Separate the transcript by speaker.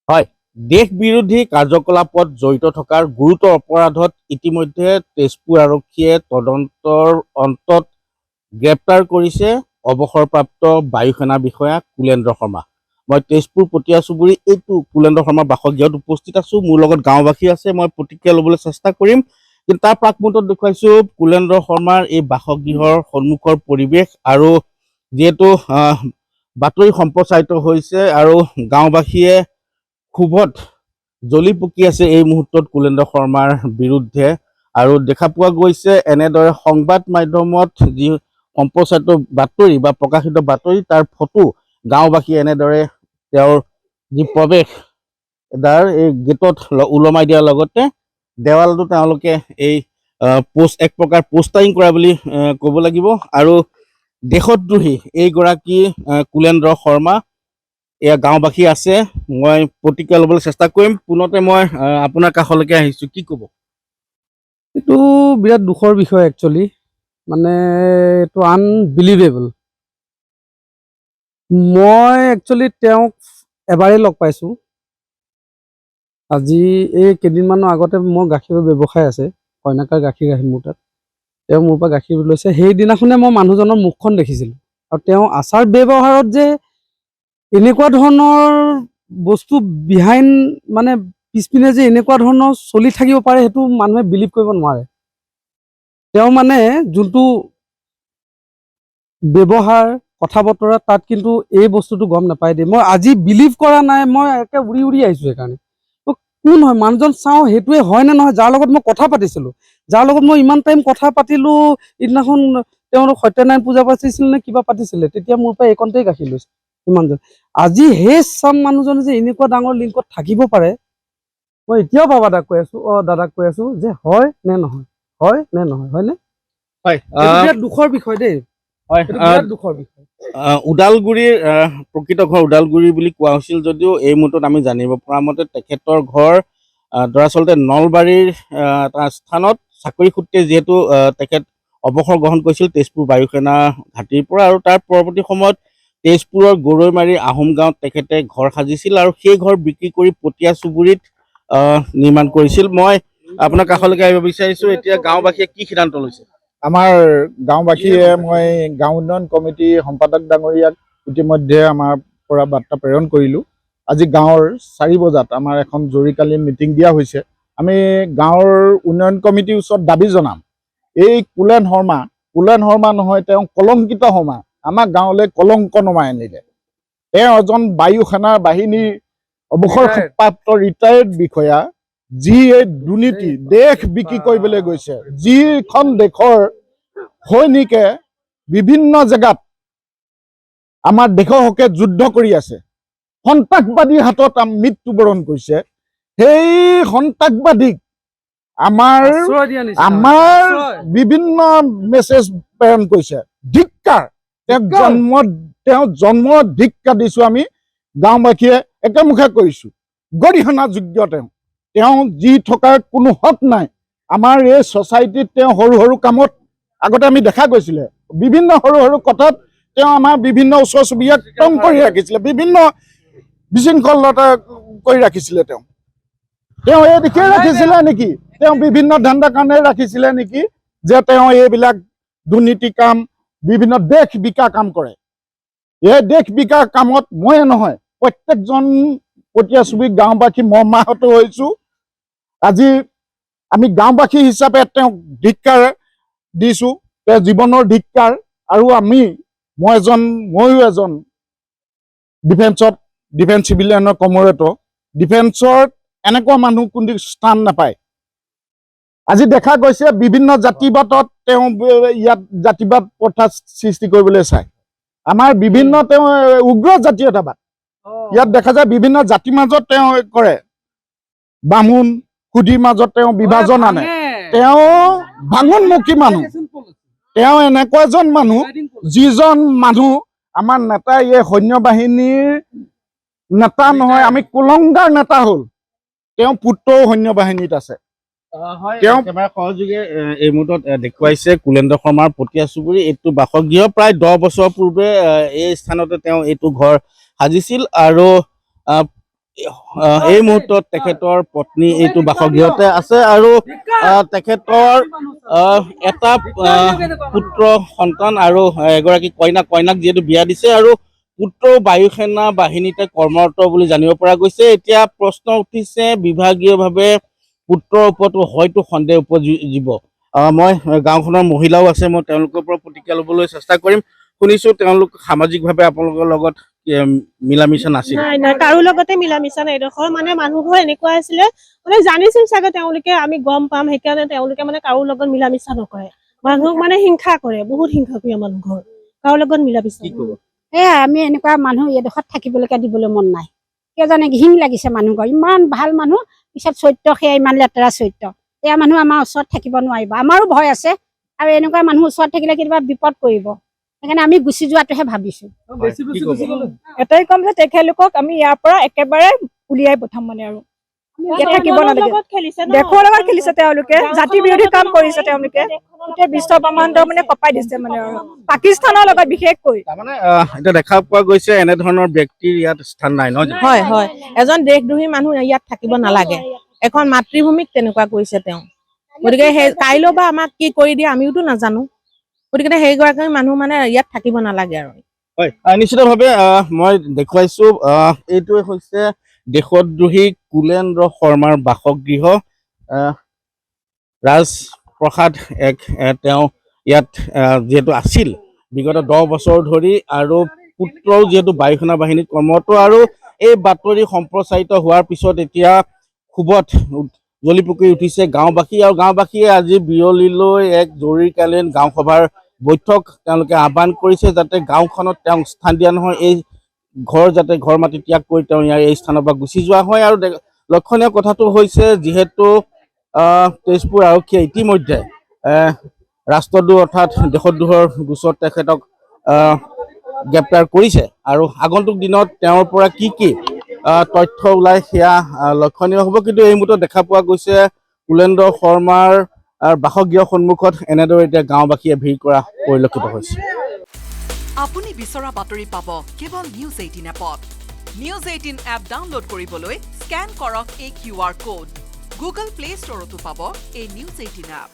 Speaker 1: হয়, দেশ বিৰোধী কাৰ্যকলাপত জড়িত থকাৰ গুৰুতৰ অপৰাধত ইতিমধ্যে তেজপুৰ আৰক্ষীয়ে তদন্তৰ অন্তত গ্ৰেপ্তাৰ কৰিছে অৱসৰপ্ৰাপ্ত বায়ুসেনা বিষয়া কুলেন্দ্ৰ শৰ্মা। মই তেজপুৰ পতিয়া চুবুৰী এইটো কুলেন্দ্ৰ শৰ্মাৰ বাসগৃহত উপস্থিত আছো। মোৰ লগত গাঁওবাসী আছে, মই প্ৰতিক্ৰিয়া ল'বলৈ চেষ্টা কৰিম। কিন্তু তাৰ প্ৰাক মুহূৰ্তত দেখুৱাইছো কুলেন্দ্ৰ শৰ্মাৰ এই বাসগৃহৰ সন্মুখৰ পৰিৱেশ আৰু যিহেতু বাতৰি সম্প্ৰচাৰিত হৈছে আৰু গাঁওবাসীয়ে ক্ষোভত জ্বলি পকি আছে এই মুহূৰ্তত কুলেন্দ্ৰ শৰ্মাৰ বিৰুদ্ধে। আৰু দেখা পোৱা গৈছে এনেদৰে সংবাদ মাধ্যমত যি সম্প্ৰচাৰিত বাতৰি বা প্ৰকাশিত বাতৰি তাৰ ফটো গাঁওবাসীয়ে এনেদৰে তেওঁৰ যি প্ৰৱেশ দ্বাৰ এই গেটত ওলমাই দিয়াৰ লগতে দেৱালতো তেওঁলোকে এই এক প্ৰকাৰ পোষ্টাৰিং কৰা বুলি ক'ব লাগিব। আৰু দেশদ্ৰোহী এইগৰাকী কুলেন্দ্ৰ শৰ্মা এয়া গাঁওবাসী আছে, মই প্ৰতিক্ৰিয়া ল'বলৈ চেষ্টা কৰিম। পুনতে মই আপোনাৰ কাষলৈকে আহিছোঁ, কি ক'ব?
Speaker 2: এইটো বিৰাট দুখৰ বিষয় একচুৱেলি, মানে এইটো আনবিলিভেবল। মই একচুৱেলি তেওঁক এবাৰেই লগ পাইছোঁ। আজি এই কেইদিনমানৰ আগতে মোৰ গাখীৰৰ ব্যৱসায় আছে, কইনাকাৰ গাখীৰ আহে মোৰ তাত। তেওঁ মোৰ পৰা গাখীৰ লৈছে, সেইদিনাখনে মই মানুহজনৰ মুখখন দেখিছিলোঁ। আৰু তেওঁ আচাৰ ব্যৱহাৰত যে এনেকুৱা ধৰণৰ বস্তু বিহাইণ্ড, মানে পিছপিনে যে এনেকুৱা ধৰণৰ চলি থাকিব পাৰে, সেইটো মানুহে বিলিভ কৰিব নোৱাৰে। তেওঁ মানে যোনটো ব্যৱহাৰ কথা বতৰা তাত কিন্তু এই বস্তুটো গম নাপায় দেই। মই আজি বিলিভ কৰা নাই, মই একে উৰি উৰি আহিছোঁ। সেইকাৰণে কোন হয় মানুহজন চাওঁ, সেইটোৱে হয় নে নহয়, যাৰ লগত মই কথা পাতিছিলোঁ, যাৰ লগত মই ইমান টাইম কথা পাতিলোঁ। সিদিনাখন তেওঁ সত্যনাৰায়ণ পূজা পাতিছিল নে কিবা পাতিছিলে, তেতিয়া মোৰ পৰা এইকণতেই গাখীৰ লৈছে ইমানজন। আজি সেই চাম মানুহজনে যে এনেকুৱা ডাঙৰ লিংকত থাকিব পাৰে, মই এতিয়াও বাবাদাক কৈ আছোঁ, দাদাক কৈ আছোঁ যে হয় নে নহয়, হয় নে নহয়, হয়নে?
Speaker 1: হয়,
Speaker 2: বিৰাট দুখৰ বিষয় দেই, বিৰাট দুখৰ বিষয়।
Speaker 1: ওদালগুৰিৰ প্ৰকৃত ঘৰ ওদালগুৰি বুলি কোৱা হৈছিল যদিও এই মুহূৰ্তত আমি জানিব পৰা মতে তেখেতৰ ঘৰ দৰাচলতে নলবাৰীৰ এটা স্থানত চাকৰি সূত্ৰে যিহেতু তেখেত অৱসৰ গ্ৰহণ কৰিছিল তেজপুৰ বায়ুসেনা ঘাটিৰ পৰা, আৰু তাৰ পৰৱৰ্তী সময়ত তেজপুৰৰ গৰৈমাৰীৰ আহোম গাঁৱত তেখেতে ঘৰ সাজিছিল আৰু সেই ঘৰ বিক্ৰী কৰি পতিয়া চুবুৰীত নিৰ্মাণ কৰিছিল। মই আপোনাৰ কাষলৈকে আহিব বিচাৰিছোঁ, এতিয়া গাঁওবাসীয়ে কি সিদ্ধান্ত লৈছে?
Speaker 3: আমাৰ গাঁওবাসীয়ে, মই গাঁও উন্নয়ন কমিটি সম্পাদক ডাঙৰীয়াক ইতিমধ্যে আমাৰ পৰা বাৰ্তা প্ৰেৰণ কৰিলোঁ। আজি গাঁৱৰ 4 বজাত আমাৰ এখন জৰুৰীকালীন মিটিং দিয়া হৈছে। আমি গাঁৱৰ উন্নয়ন কমিটিৰ ওচৰত দাবী জনাম, এই কুলেন শৰ্মা নহয়, তেওঁ কলংকিত শৰ্মা, আমাৰ গাঁৱলৈ কলংক নমাই আনিলে। তেওঁ এজন বায়ু সেনা বাহিনীৰ অৱসৰপ্ৰাপ্ত ৰিটায়াৰ্ড বিষয়া, যি এই দুৰ্নীতি দেশ বিক্ৰী কৰিবলৈ গৈছে। যিখন দেশৰ সৈনিকে বিভিন্ন জেগাত আমাৰ দেশৰ হকে যুদ্ধ কৰি আছে, সন্ত্ৰাসবাদীৰ হাতত মৃত্যুবৰণ কৰিছে, সেই সন্ত্ৰাসবাদীক আমাৰ বিভিন্ন মেছেজ প্ৰেৰণ কৰিছে। ধিক্কাৰ, তেওঁ জন্ম ধিক্কাৰ দিছোঁ। আমি গাঁওবাসীয়ে একেমুখে কৰিছোঁ, গৰিহণাযোগ্য। তেওঁ যি থকাৰ কোনো হক নাই। আমাৰ এই ছ'চাইটিত তেওঁ সৰু সৰু কামত আগতে আমি দেখা গৈছিলে, বিভিন্ন সৰু সৰু কথাত তেওঁ আমাৰ বিভিন্ন ওচৰ চুবুৰীয়াক টং কৰি ৰাখিছিলে, বিভিন্ন বিশৃংখলতা কৰি ৰাখিছিলে। তেওঁ এই দেখিয়ে ৰাখিছিলে নেকি, তেওঁ বিভিন্ন ধান্দা কাৰণে ৰাখিছিলে নেকি, যে তেওঁ এইবিলাক দুৰ্নীতি কাম, বিভিন্ন দেশ বিকা কাম কৰে। এই দেশ বিকা কামত ময়ে নহয়, প্ৰত্যেকজন পতিয়া চুবুৰী গাঁওবাসী মৰ্মাহত হৈছোঁ। আজি আমি গাঁওবাসী হিচাপে তেওঁক ধিক্কাৰ দিছোঁ, তেওঁ জীৱনৰ ধিক্কাৰ। আৰু ময়ো এজন ডিফেন্স চিভিলিয়ানৰ কমৰেডৰ, ডিফেন্সত এনেকুৱা মানুহ কোনো স্থান নাপায়। আজি দেখা গৈছে বিভিন্ন জাতিবাদত তেওঁ ইয়াত জাতিবাদ প্ৰথা সৃষ্টি কৰিবলৈ চায়। আমাৰ বিভিন্ন তেওঁ উগ্ৰ জাতীয়তাবাদ ইয়াত দেখা যায়, বিভিন্ন জাতিৰ মাজত তেওঁ কৰে। বামুণ সুধীৰ মাজত তেওঁ বিভাজন আনে, তেওঁ ভাঙোনমুখী মানুহ। তেওঁ এনেকুৱা এজন মানুহ, যিজন মানুহ আমাৰ নেতা, এই সৈন্য বাহিনীৰ নেতা নহয়, আমি কুলংগাৰ নেতা হ'ল। তেওঁ পুত্ৰও সৈন্য বাহিনীত আছে।
Speaker 1: তেওঁ সহযোগে এই মুহূৰ্তত দেখুৱাইছে কুলেন্দ্ৰ শৰ্মাৰ পতিয়া চুবুৰী এইটো বাসগৃহ। প্ৰায় 10 বছৰ পূৰ্বে এই স্থানতে তেওঁ এইটো ঘৰ সাজিছিল। আৰু এই মুহূৰ্তত তেখেতৰ পত্নী এইটো বাসগৃহতে আছে আৰু তেখেতৰ এটা পুত্ৰ সন্তান আৰু এগৰাকী কইনাক যিহেতু বিয়া দিছে আৰু পুত্ৰ বায়ু সেনা বাহিনীতে কৰ্মৰত বুলি জানিব পৰা গৈছে। এতিয়া প্ৰশ্ন উঠিছে বিভাগীয়ভাৱে পুত্ৰৰ ওপৰতো হয়তো সন্দেহ উপজিব। মই গাঁওখনৰ মহিলাও আছে, মই তেওঁলোকৰ পৰা প্ৰতিক্ৰিয়া ল'বলৈ চেষ্টা কৰিম। শুনিছো তেওঁলোক সামাজিকভাৱে আপোনালোকৰ লগত মিলা মিছা নাছিল।
Speaker 4: নাই কাৰো লগতে মিলা মিছা নাই। এডোখৰ মানে মানুহঘৰ এনেকুৱা আছিলে মানে জানিছিল চাগে তেওঁলোকে, আমি গম পাম, সেইকাৰণে তেওঁলোকে মানে কাৰো লগত মিলা মিছা নকৰে। মানুহক মানে হিংসা কৰে, বহুত হিংসাপ্ৰিয় মানুহ ঘৰ, কাৰো লগত মিলা মিছা নকৰে।
Speaker 5: আমি এনেকুৱা মানুহ এডোখৰত থাকিবলৈকে দিবলৈ মন নাই। কিয় জানে ঘিণ লাগিছে মানুহ ঘৰ, ইমান ভাল মানুহ, পিছত চৰিত্ৰ সেয়া ইমান লেতেৰা চৰিত্ৰ। এয়া মানুহ আমাৰ ওচৰত থাকিব নোৱাৰিব, আমাৰো ভয় আছে। আৰু এনেকুৱা মানুহ ওচৰত থাকিলে কেতিয়াবা বিপদ কৰিব, সেইকাৰণে আমি গুচি যোৱাটোহে ভাবিছো।
Speaker 6: এটাই কম যে তেখেতলোকক আমি ইয়াৰ পৰা একেবাৰে উলিয়াই পঠাম মানে আৰু ইয়াত থাকিব নালাগে। দেশৰ লগত খেলিছে তেওঁলোকে, জাতি বিৰোধী কাম কৰিছে তেওঁলোকে, গোটেই বিশ্ব ব্ৰহ্মাণ্ড মানে কপাই দিছে মানে আৰু পাকিস্তানৰ লগত বিশেষকৈ।
Speaker 1: তাৰমানে এতিয়া দেখা পোৱা গৈছে এনেধৰণৰ ব্যক্তিৰ ইয়াত স্থান নাই, নহয় জানো?
Speaker 7: হয় হয়, এজন দেশদ্ৰোহী মানুহ ইয়াত থাকিব নালাগে। এখন মাতৃভূমিক তেনেকুৱা কৰিছে তেওঁ, গতিকে সেই কাইলৈ বা আমাক কি কৰি দিয়ে আমিওতো নাজানো। গতিকে সেইগৰাকী মানুহ মানে ইয়াত থাকিব নালাগে আৰু।
Speaker 1: হয়, নিশ্চিতভাৱে মই দেখুৱাইছো এইটোৱে হৈছে দেশদ্ৰোহী কুলেন্দ্ৰ শৰ্মাৰ বাসগৃহ। ৰাজপ্ৰসাদ তেওঁ ইয়াত যিহেতু আছিল বিগত 10 বছৰ ধৰি, আৰু পুত্ৰও যিহেতু বায়ু সেনা বাহিনীত কৰ্মৰত, আৰু এই বাতৰি সম্প্ৰচাৰিত হোৱাৰ পিছত এতিয়া ক্ষোভত জ্বলি পকি উঠিছে গাঁওবাসী, আৰু গাঁওবাসীয়ে আজি বিয়লিলৈ এক জৰুৰীকালীন গাঁও সভাৰ বৈঠক তেওঁলোকে আহ্বান কৰিছে, যাতে গাঁওখনত তেওঁক স্থান দিয়া নহয়, এই যাতে ঘৰ মাটি ত্যাগ কৰি তেওঁ এই স্থানৰ পৰা গুচি যোৱা হয়। আৰু লক্ষণীয় কথাটো হৈছে যিহেতু তেজপুৰ আৰক্ষীয়ে ইতিমধ্যে ৰাষ্ট্ৰদ্ৰোহ অৰ্থাৎ দেশদ্ৰোহৰ গোচৰত তেখেতক গ্ৰেপ্তাৰ কৰিছে, আৰু আগন্তুক দিনত তেওঁৰ পৰা কি তথ্য ওলাই সেয়া লক্ষণীয় হ'ব। কিন্তু এই মুহূৰ্তত দেখা পোৱা গৈছে কুলেন্দ্ৰ শৰ্মাৰ বাসগৃহ সন্মুখত এনেদৰে এতিয়া গাঁওবাসীয়ে ভিৰ কৰা পৰিলক্ষিত হৈছে।
Speaker 8: আপুনি বিচৰা বাতৰি পাব কেৱল নিউজ 18 এপত। নিউজ 18 এপ ডাউনলোড কৰিবলৈ স্কেন কৰক এই QR কোড। গুগল প্লে ষ্টৰতো পাব এই নিউজ 18 এপ।